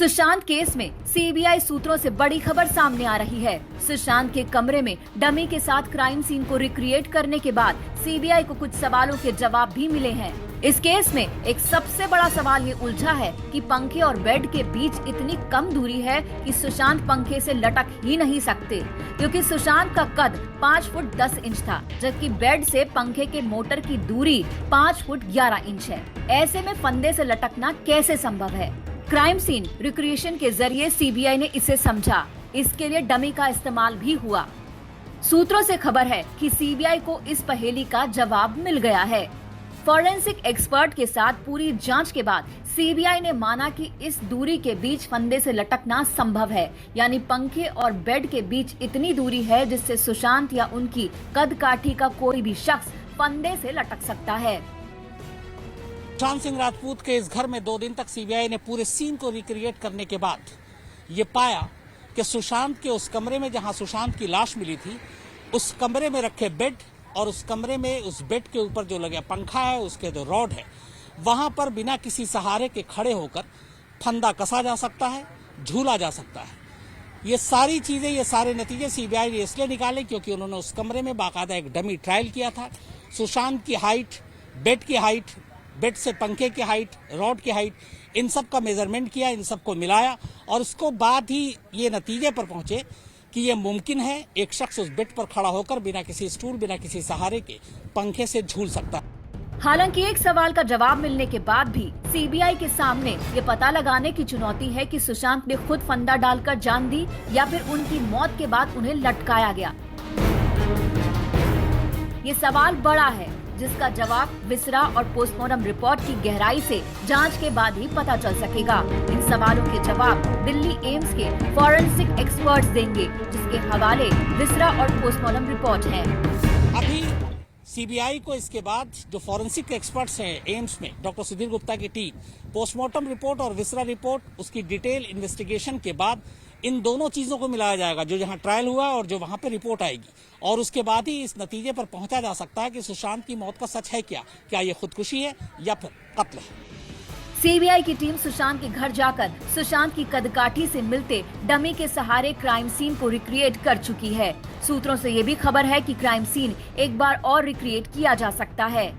Sushant case में CBI सूत्रों से बड़ी खबर सामने आ रही है। सुशांत के कमरे में डमी के साथ क्राइम सीन को रिक्रिएट करने के बाद सीबीआई को कुछ सवालों के जवाब भी मिले हैं। इस केस में एक सबसे बड़ा सवाल ये उलझा है कि पंखे और बेड के बीच इतनी कम दूरी है कि सुशांत पंखे से लटक ही नहीं सकते, क्योंकि सुशांत का कद 5 फुट 10 इंच था, जबकि बेड से पंखे के मोटर की दूरी 5 फुट 11 इंच है। ऐसे में फंदे से लटकना कैसे संभव है? क्राइम सीन रिक्रिएशन के जरिए सीबीआई ने इसे समझा। इसके लिए डमी का इस्तेमाल भी हुआ। सूत्रों से खबर है कि सीबीआई को इस पहेली का जवाब मिल गया है। फॉरेंसिक एक्सपर्ट के साथ पूरी जांच के बाद सीबीआई ने माना कि इस दूरी के बीच फंदे से लटकना संभव है, यानी पंखे और बेड के बीच इतनी दूरी है जिससे सुशांत या उनकी कद काठी का कोई भी शख्स फंदे से लटक सकता है। सुशांत सिंह राजपूत के इस घर में 2 दिन तक सीबीआई ने पूरे सीन को रिक्रिएट करने के बाद ये पाया कि सुशांत के उस कमरे में जहां सुशांत की लाश मिली थी, उस कमरे में रखे बेड और उस कमरे में उस बेड के ऊपर जो लगा पंखा है, उसके जो रॉड है, वहां पर बिना किसी सहारे के खड़े होकर फंदा कसा जा सकता है, झूला जा सकता है। ये सारी चीजें, ये सारे नतीजे सीबीआई ने इसलिए निकाले क्योंकि उन्होंने उस कमरे में बाकायदा एक डमी ट्रायल किया था। सुशांत की हाइट, बेड की हाइट, बेड से पंखे की हाइट, रॉड की हाइट, इन सब का मेजरमेंट किया, इन सब को मिलाया और उसको बाद ही ये नतीजे पर पहुंचे कि ये मुमकिन है एक शख्स उस बेड पर खड़ा होकर बिना किसी स्टूल, बिना किसी सहारे के पंखे से झूल सकता है। हालांकि एक सवाल का जवाब मिलने के बाद भी सीबीआई के सामने ये पता लगाने की चुनौती है कि सुशांत ने खुद फंदा डालकर जान दी या फिर उनकी मौत के बाद उन्हें लटकाया गया। ये सवाल बड़ा है, जिसका जवाब विसरा और पोस्टमार्टम रिपोर्ट की गहराई से जांच के बाद ही पता चल सकेगा। इन सवालों के जवाब दिल्ली एम्स के फॉरेंसिक एक्सपर्ट्स देंगे, जिसके हवाले विसरा और पोस्टमार्टम रिपोर्ट है। अभी सीबीआई को इसके बाद जो फॉरेंसिक एक्सपर्ट्स हैं एम्स में, डॉक्टर सुधीर गुप्ता की टीम, पोस्टमार्टम रिपोर्ट और विसरा रिपोर्ट, उसकी डिटेल इन्वेस्टिगेशन के बाद इन दोनों चीजों को मिलाया जाएगा, जो जहां ट्रायल हुआ और जो वहां पे रिपोर्ट आएगी, और उसके बाद ही इस नतीजे पर पहुंचा जा सकता है कि सुशांत की मौत का सच है क्या ये खुदकुशी है या फिर कत्ल है। सीबीआई की टीम सुशांत के घर जाकर सुशांत की कदकाठी से मिलते डमी के सहारे क्राइम सीन को रिक्रिएट कर चुकी है। सूत्रों से ये भी खबर है कि क्राइम सीन एक बार और रिक्रिएट किया जा सकता है।